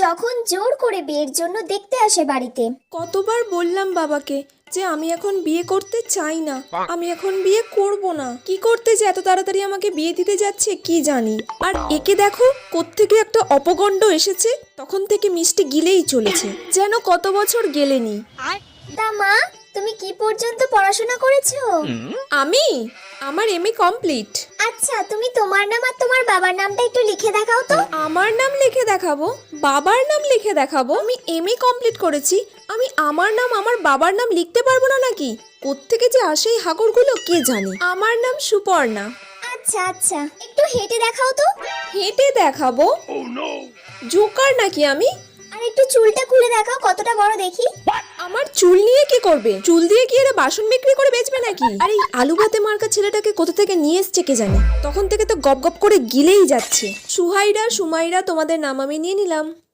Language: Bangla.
যখন জোর করে বিয়ের জন্য দেখতে আসে বাড়িতে। কতবার বললাম বাবাকে যে আমি এখন বিয়ে করতে চাই না, আমি এখন বিয়ে করব না। কি করতে যে এত তাড়াতাড়ি আমাকে বিয়ে দিতে যাচ্ছে কি জানি। আর একে দেখো কোত্থেকে একটা অপগণ্ড এসেছে, তখন থেকে মিষ্টি গিলেই চলেছে, যেন কত বছর গেলেনি। তা মা, তুমি কি পর্যন্ত পড়াশোনা করেছো? আমি আমার এমএ কমপ্লিট। আচ্ছা, তুমি তোমার নাম আর তোমার বাবার নামটা একটু লিখে দেখাও তো। আমার নাম লিখে দেখাবো? বাবার নাম লিখে দেখাবো? আমি এমএ কমপ্লিট করেছি, আমি আমার নাম আমার বাবার নাম লিখতে পারবো না নাকি? কোত্থেকে যে আসে এই হাগরগুলো কে জানে। আমার নাম সুপর্ণা। আচ্ছা আচ্ছা, একটু হেঁটে দেখাও তো। হেঁটে দেখাবো? জোকার নাকি আমি? আর একটু চুলটা খুলে দেখাও, কতটা বড় দেখি। আমার চুল নিয়ে কি করবে? চুল দিয়ে কি এরা বাসন বিক্রি করে বেচবে নাকি? আর এই আলু ভাতে মার্কা ছেলেটাকে কোথা থেকে নিয়ে এসছে কে জানে, তখন থেকে তো গপ গপ করে গিলেই যাচ্ছে। সুমাইরা তোমাদের নাম আমি নিয়ে নিলাম।